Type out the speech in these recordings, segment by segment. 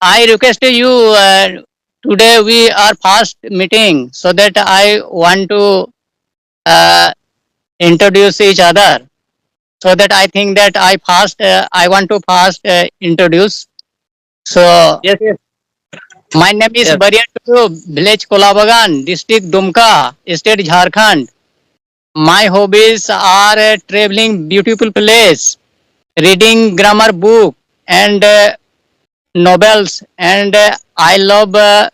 I request you today we are fast meeting so that I want to uh, introduce each other. So that I think that I want to fast introduce. So Yes, yes, my name is yes. Bariatu, village Kolabagan, district Dumka, state Jharkhand. My hobbies are traveling beautiful place, reading grammar book and novels, and I love uh,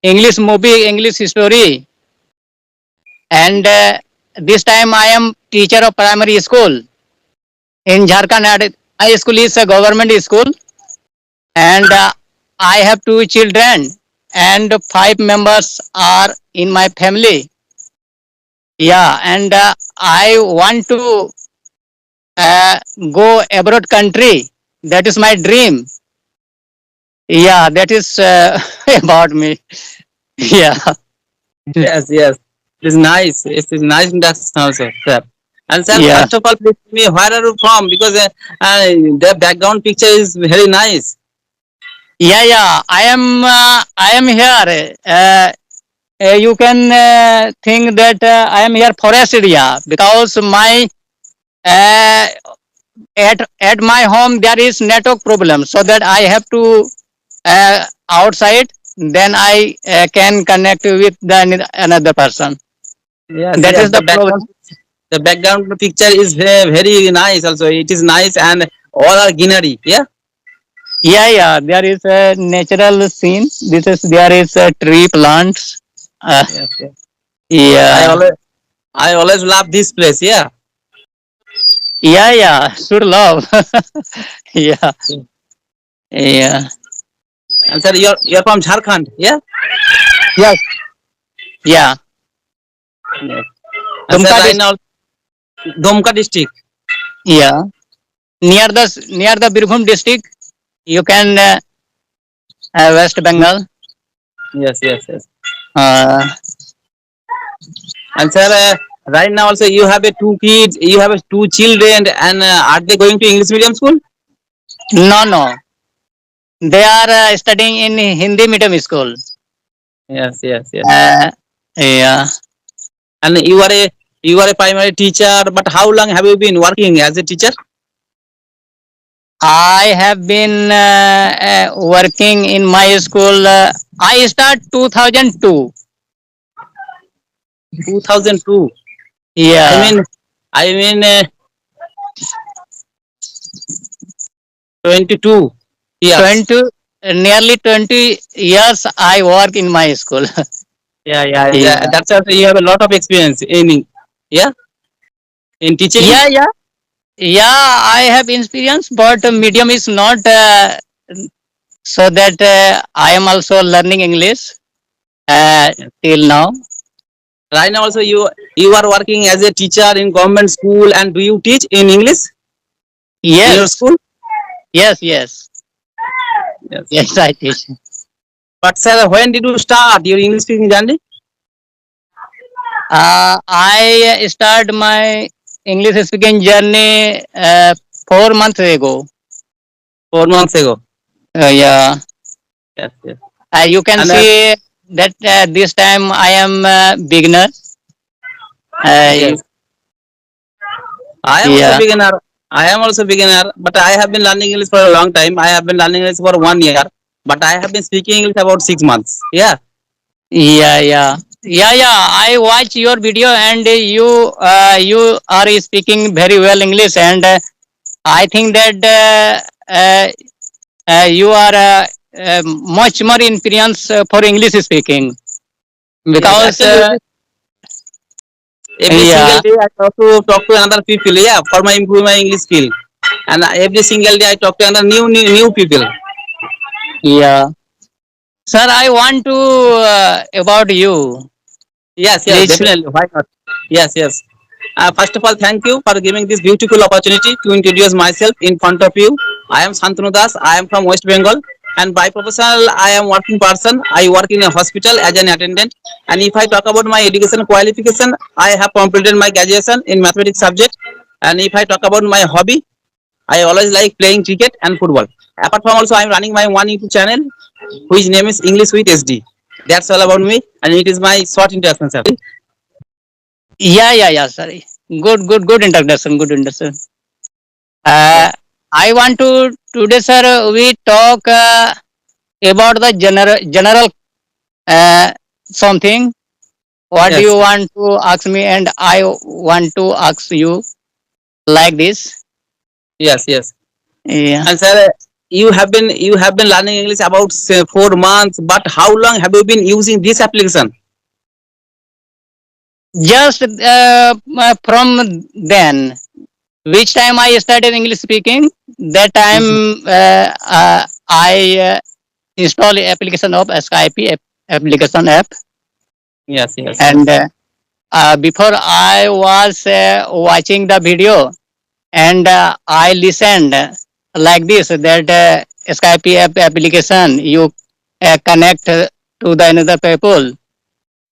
English movie, English story. And this time I am teacher of primary school in Jharkhand. And high school is a government school, and I have two children, and five members are in my family. Yeah, and I want to uh, go abroad country. That is my dream. Yeah, that is about me. Yeah, Yes, yes. It's nice. It's nice introduction also, sir. And sir, yeah, first of all, please tell me where are you from? Because the background picture is very nice. yeah. I am here. You can think that I am here forest area because my uh, at my home there is network problem, so that I have to outside. Then I can connect with another person. Yes, That yes. is the problem. The background picture is very, very nice. Also, it is nice and all are greenery. Yeah. Yeah. There is a natural scene. This is there is a tree plants. Uh, Yes, yes. I yeah, always, I always love this place. Yeah. yeah. Should love. Yeah, Yeah. yeah. And sir, you're from Jharkhand. Yeah. Yes, yeah. Yes. And sir, Dumka right district. now, Domka district. Yeah, near the Birbhum district. You can West Bengal. Yes, yes, yes. Uh, And sir, right now also you have a two kids, you have a two children, and are they going to English medium school? no. They are studying in Hindi medium school. Yes, yes, yes. Uh, yeah. And you are a primary teacher, but how long have you been working as a teacher? I have been working in my school. I start 2002. 2002. I Yeah, mean, I mean 22 years. 20 nearly 20 years I work in my school. Yeah, yeah, yeah. Yeah, That's also you have a lot of experience in, yeah, in teaching. yeah, yeah, yeah. I have experience, but medium is not so that I am also learning English till now. Right now also you are working as a teacher in government school, and do you teach in English in your Yes, school? yes, Yes. yes. I teach. But sir, when did you start your English speaking journey? I start my English speaking journey 4 months ago. 4 months ago. Yeah, Yes, yes. you can And see that this time I am beginner. Uh, yes, I am also yeah, beginner. I am also beginner, but I have been learning English for a long time. I have been learning English for 1 year, but I have been speaking English about 6 months. Yeah. yeah. I watch your video and you are speaking very well English, and I think that you are much more experienced for English speaking Yes, because actually, every single yeah, day I talk to another people. Yeah, for my improve my English skill, and every single day I talk to another new people. yeah. Sir, I want to about you. Yes, yes, Please, definitely. Why not? Yes, yes. First of all, thank you for giving this beautiful opportunity to introduce myself in front of you. I am Shantanu Das. I am from West Bengal, and by professional, I am working person. I work in a hospital as an attendant. And if I talk about my education qualification, I have completed my graduation in mathematics subject. And if I talk about my hobby, I always like playing cricket and football. Apart from also, I'm running my one YouTube channel, which name is English with SD. That's all about me, and it is my short introduction, sir. Yeah. Sorry. Good introduction. Good introduction. Uh, Yes, I want to today, sir. We talk about the general uh, something. What do you yes, want to ask me, and I want to ask you like this. yes. Yeah. And sir, you have been learning English about say, 4 months. But how long have you been using this application? Just from then, which time I started English speaking, that Mhm. time I install application of Skype application app, Yes. and before I was watching the video, and I listened like this that Skype application you connect to the another people,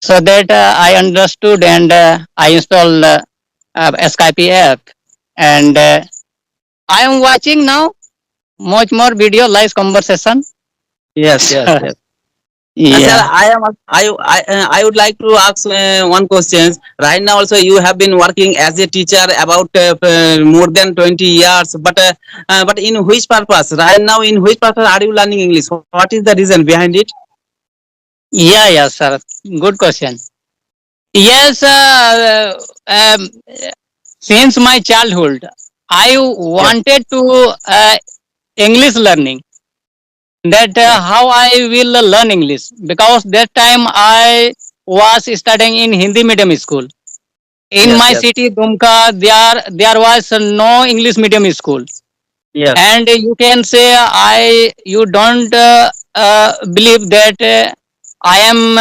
so that I understood, and I installed Skype app, and I am watching now much more video live conversation. Yes. And sir, Yeah. I would like to ask one question. Right now, also you have been working as a teacher about more than 20 years. But in which purpose? Right now, in which purpose are you learning English? What is the reason behind it? Yeah, sir. Good question. Yes, since my childhood, I Yes, wanted to English learning. That yes, how I will learn English, because that time I was studying in Hindi medium school. In yes, my yes, city, Dumka, there was no English medium school, yes, and you can say you don't believe that I am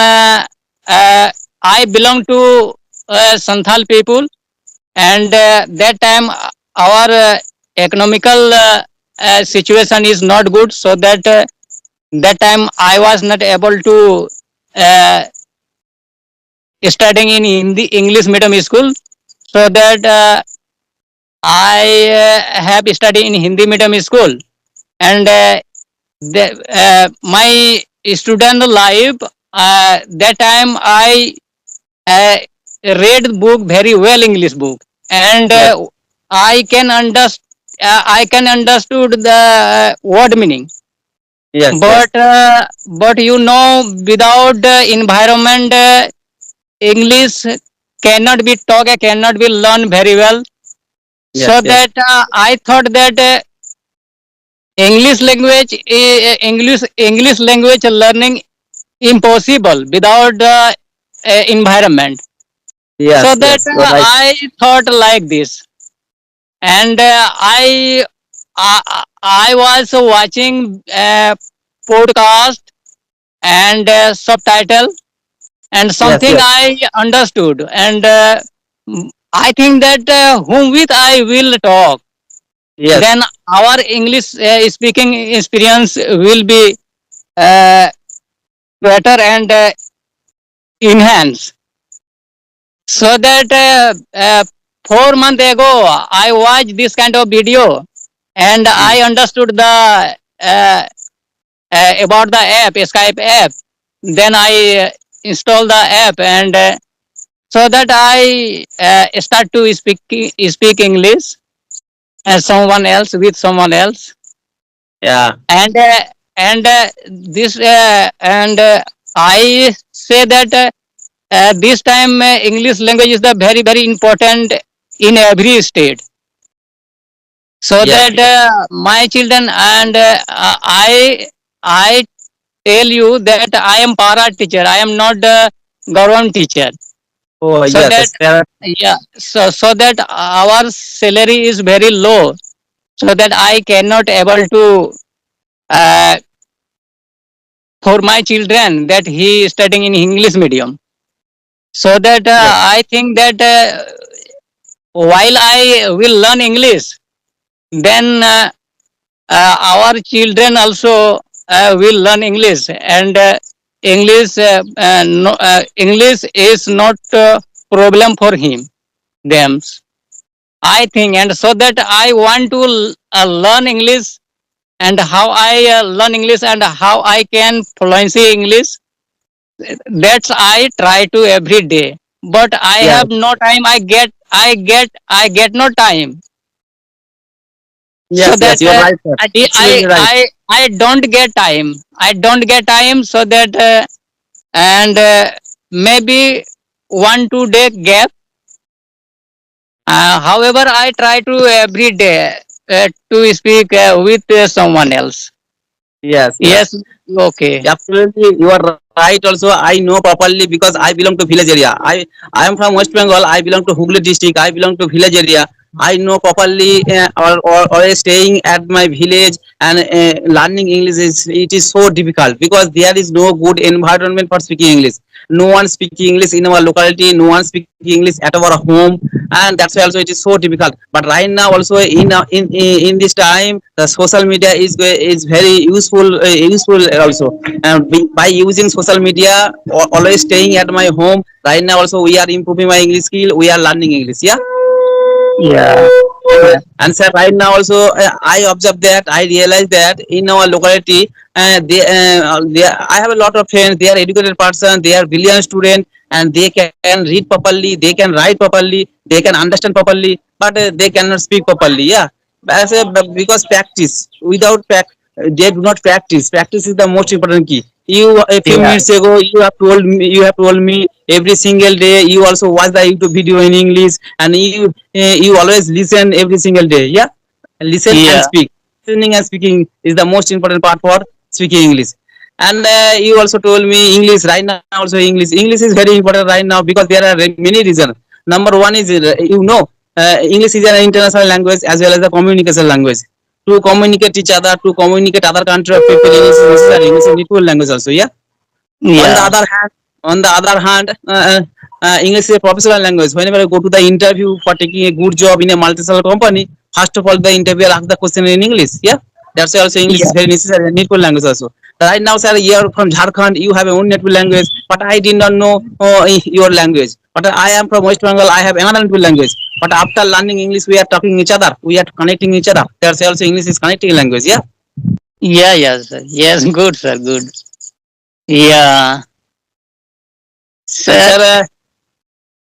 I belong to Santhal people, and that time our economical situation is not good, so that time I was not able to uh, studying in Hindi English medium school, so that I have studied in Hindi medium school, and my student life, that time I uh, read book very well, English book, and yes, I can understand. I can understood the word meaning, yes, but without environment, English cannot be taught, cannot be learned very well. So yes, that I thought that English language learning impossible without environment. So that yes. You're right. I thought like this, and I was watching podcast and subtitle, and Yes, something yes, I understood, and I think that whom with I will talk, yes, then our English speaking experience will be uh, better and enhanced. So that 4 months ago I watched this kind of video, and mm, I understood the about the app, Skype app. Then I install the app, and so that I start to speak English as someone else with someone else, yeah, and this and I say that this time English language is the very important in every state, so that yes. my children, and I tell you that I am para teacher, I am not government teacher, Oh, so yes, that yes. There are, yeah, so that our salary is very low, so that I cannot able to uh, for my children that he is studying in English medium, so that yes, I think that while I will learn English, then our children also will learn English, and English is not problem for him them. I think, and so that I want to learn English, and how I learn English and how I can fluency English. That's I try to every day, but I Yes, have no time. I get no time. So yes, that yes. You are right, sir. Absolutely right. I don't get time. I don't get time. So that and maybe 1 2 day gap. However, I try to every day to speak with someone else. Yes, yes. Yes. Okay. Absolutely, you are right. Also, I know properly because I belong to village area. I am from West Bengal. I belong to Hooghly district. I belong to village area. I know properly, or staying at my village and learning English is so difficult because there is no good environment for speaking English. No one speaking English in our locality. No one speaking English at our home, and that's why also it is so difficult. But right now, also in this time, the social media is very useful also. And by using social media, always staying at my home. Right now, also we are improving my English skill. We are learning English. Yeah. Yeah. And sir, right now also I observe that I realize that in our locality, I have a lot of friends. They are educated person. They are brilliant student, and they can read properly. They can write properly. They can understand properly, but they cannot speak properly. Yeah, because practice. Without they do not practice. Practice is the most important key. You a few Yeah. minutes ago you have told me every single day you also watch the YouTube video in English, and you always listen every single day. Yeah, listen and Yeah. speak. Listening and speaking is the most important part for speaking English. And you also told me English. Right now also English is very important right now because there are many reasons. Number one is English is an international language as well as a communication language. To communicate each other, to communicate other country of people, English is necessary. English is needful language also. Yeah. On the Yeah. other hand, English is a professional language. Whenever I go to the interview for taking a good job in a multinational company, first of all, the interviewer asks the question in English. Yeah, that's why also English Yeah. is very necessary and needful language also. Right now, sir, you are from Jharkhand. You have your own native language, but I did not know your language. But I am from West Bengal. I have another native language. But after learning English, we are talking each other. We are connecting each other. That's why also English is connecting language. Yeah. Yeah. Yes. Sir. Yes. Good, sir. Good. Yeah. And Sir. sir,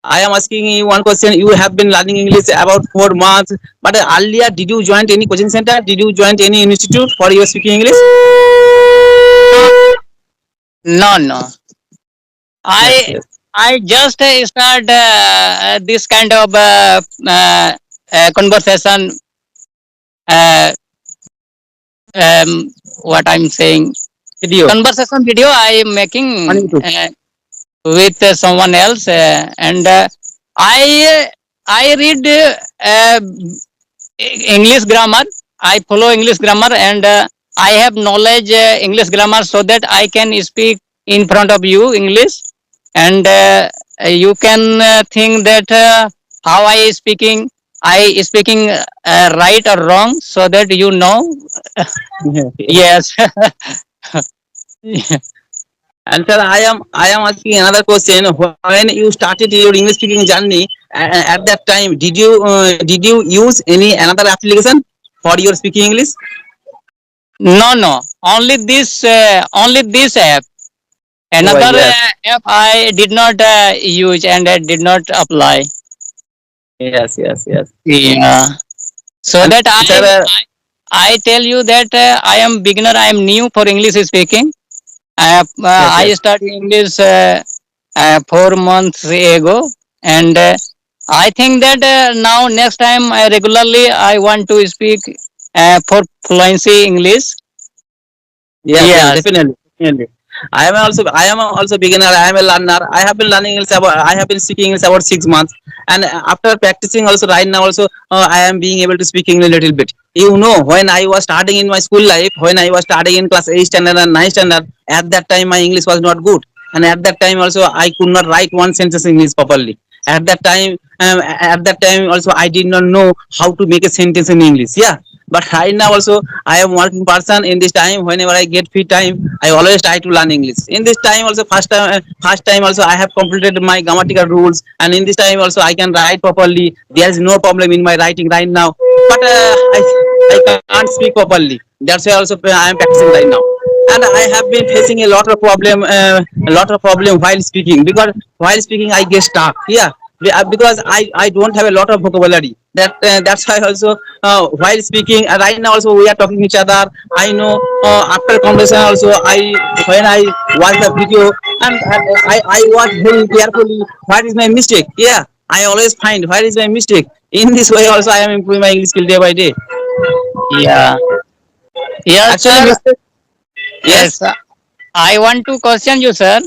I am asking you one question. You have been learning English about 4 months, but earlier, did you join any coaching center? Did you join any institute for your speaking English? No. No. Yes, I yes, I just start this kind of conversation. Uh, what I'm saying, video conversation video I am on making YouTube. with someone else, and I read English grammar. I follow English grammar, and I have knowledge English grammar, so that I can speak in front of you English, and you can think that how I speaking. I speaking right or wrong, so that you know. Yes. And sir, I am asking another question. When you started your English speaking journey, at that time, did you use any another application for your speaking English? No, no. Only this app. Oh Another yes, app I did not use, and I did not apply. yes, yes, yes. Yeah. So And that sir, I tell you that I am beginner. I am new for English speaking. yes, I yes. started English 4 months ago, and I think that now next time regularly I want to speak for fluency English. Yes, yes, Yes. definitely, definitely. I am also beginner. I am a learner. I have been speaking English about 6 months, and after practicing also right now also I am being able to speak English a little bit. When I was starting in my school life, when I was starting in class 8 standard and 9 standard, at that time my English was not good, and at that time also I could not write one sentence in English properly. At that time also I did not know how to make a sentence in English. Yeah, but right now also I am working person. In this time, whenever I get free time, I always try to learn English. In this time also first time also I have completed my grammatical rules, and in this time also I can write properly. There is no problem in my writing right now, but I can't speak properly. That's why also I am practicing right now, and I have been facing a lot of problem while speaking, because while speaking I get stuck. Yeah, because I don't have a lot of vocabulary. That's why also while speaking right now also we are talking each other. I know after conversation also when I watch the video, and I watch very carefully what is my mistake. Yeah, I always find where is my mistake. In this way also I am improving my English skill day by day. Yeah. Yes, Actually, sir. mistake. Yes, Yes. I want to question you, sir.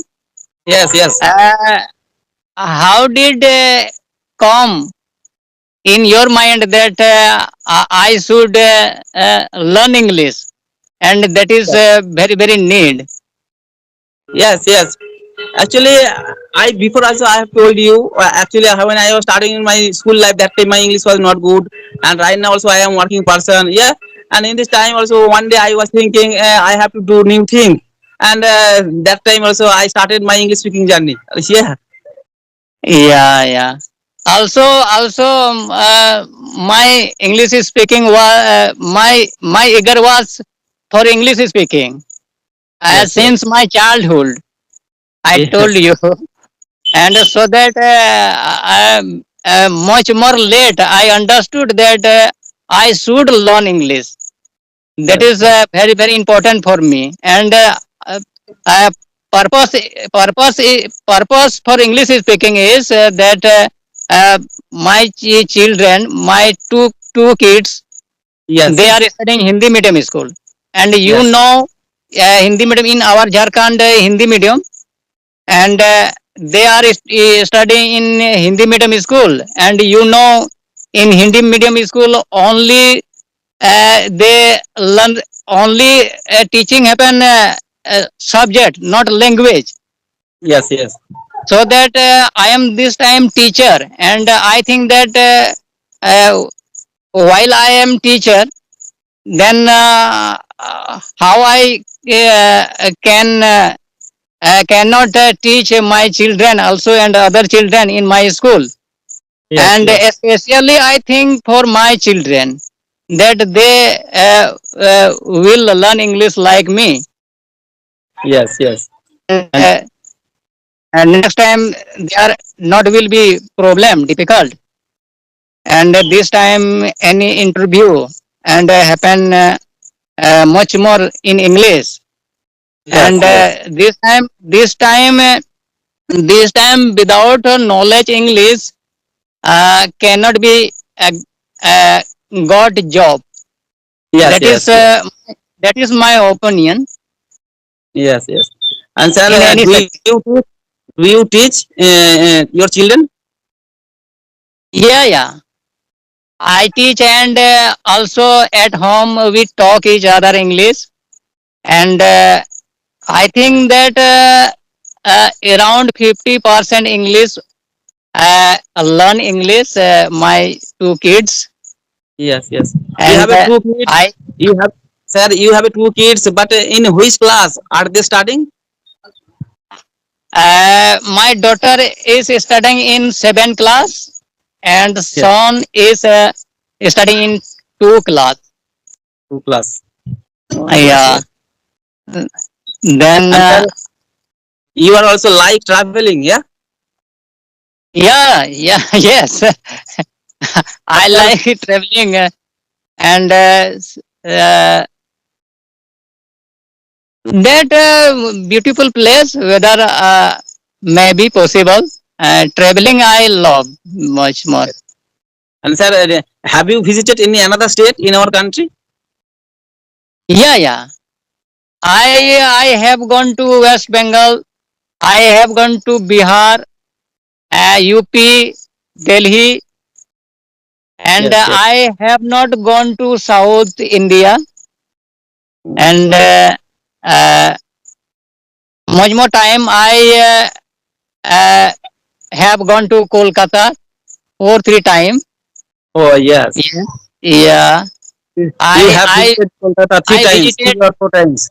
yes. Uh, how did come in your mind that I should learn English, and that is very very need. Yes. Actually, I before also I have told you. Actually, when I was starting in my school life, that time my English was not good, and right now also I am working person. Yeah, and in this time also one day I was thinking I have to do new thing, and that time also I started my English speaking journey. Yeah, Yeah, yeah. Also, my English speaking was my eager was for English speaking yes, since my childhood. I told yes, you, and so that much more late I understood that I should learn English. That is yes, very very important for me, and uh, uh, purpose purpose for English speaking is that uh, my children, my two kids, yes, they are yes, studying Hindi medium school, and you yes, know Hindi medium in our Jharkhand, Hindi medium, and they are studying in Hindi medium school, and you know in Hindi medium school only they learn only teaching happen subject, not language. yes, So that I am this time teacher, and I think that while I am teacher, then how I can cannot teach my children also and other children in my school, yes, and yes, especially I think for my children that they will learn English like me, yes. and And next time there not will be problem difficult, and this time any interview and happen much more in English, and yes, yes, this time without knowledge English cannot be uh, uh, got job. yes, That is yes, yes. that is my opinion Yes. And sir, in any subject. do you teach your children? Yeah. I teach, and also at home we talk each other English, and I think that around 50% English learn English. My two kids, Yes. You and have a two kids. I You have, sir, you have a two kids, but in which class are they studying? my daughter is studying in 7th class, and Yes, son is studying in 2 class. two class. Oh, Yeah. yes. Then And sir, you are also like traveling, yeah? yeah, yes. But I sir, like traveling, and uh, that beautiful place, whether may be possible. Traveling, I love much more. and sir, have you visited any another state in our country? Yeah. I have gone to West Bengal. I have gone to Bihar, UP, Delhi, and Yes. I have not gone to South India. And uh, much more time I have gone to Kolkata 4 3 times. Oh yes. Yeah. Yeah. You I have I visited Kolkata three I times, visited 3 or 4 times.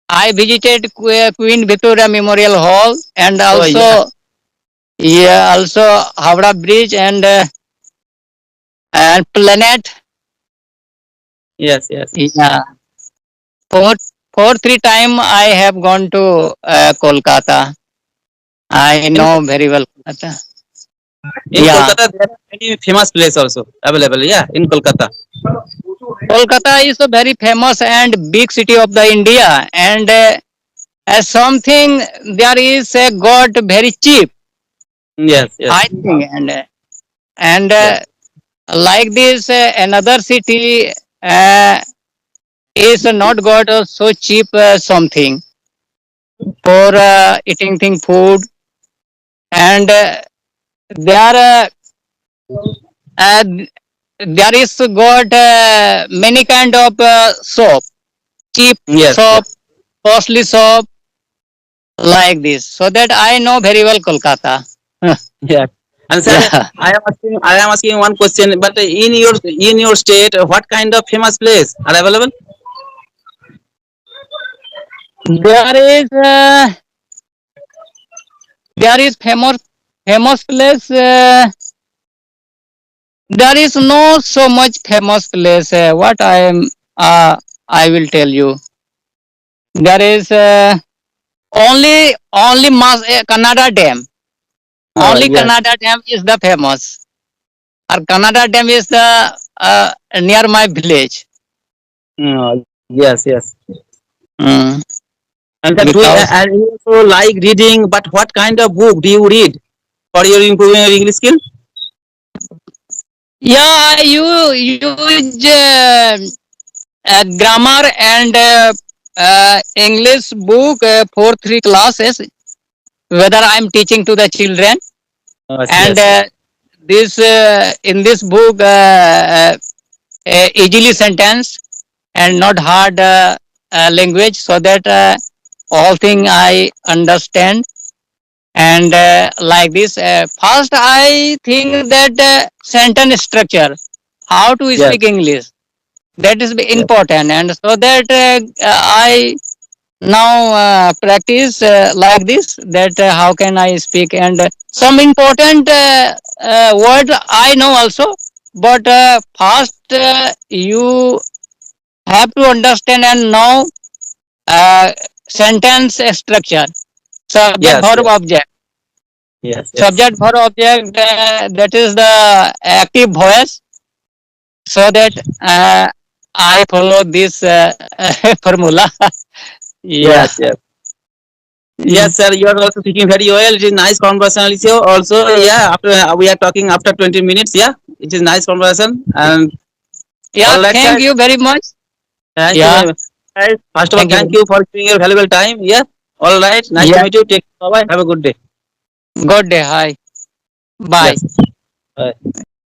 I visited Queen Victoria Memorial Hall and Oh also yeah. yeah also Howrah Bridge and Planet. Yes, yes. Yeah. Four 3 times I have gone to Kolkata. I In know very well Kolkata. in Yeah. Kolkata there are many famous places also available. Yeah, in Kolkata. Kolkata is a very famous and big city of the India, and as something there is got very cheap, Yes, I yes, think, and yes, like this another city is not got so cheap something for eating thing food, and there uh, there is got many kind of soap, cheap yes, soap, yes, costly soap, like this. So that I know very well Kolkata. yes. And sir, Yeah. I am asking one question. But in your state, what kind of famous place are available? There is famous place. There is no so much famous place. What I will tell you. There is only Kannada Dam. Only Yes. Kannada Dam is the famous. Or Kannada Dam is the near my village. Yes, yes. Mm, And that because and you also like reading. But what kind of book do you read for your improving your English skill? yeah, you use grammar and English book for 3 classes. Whether I'm teaching to the children, Yes, and yes, this in this book easily sentence and not hard language, so that all thing I understand. And like this, first I think that sentence structure, how to yes, speak English, that is yes, important, and so that I now practice like this, that how can I speak, and some important word I know also, but first you have to understand and know uh, sentence structure, subject yes, verb yes, object. yes, yes. Subject verb object, that is the active voice, so that I follow this formula. Yeah. Yes, yes. Yes, sir. You are also speaking very well. It is nice conversation. Also, yeah. After we are talking after 20 minutes. Yeah, it is nice conversation. And Yeah, all right, thank sir. you very much. Thank you Yeah, very much. Guys, first of all, thank you. thank you for giving your valuable time. Yeah. All right. Nice to Yeah, meet you. Take care. Bye. Have a good day. good day. Hi. Bye. Yes. Bye.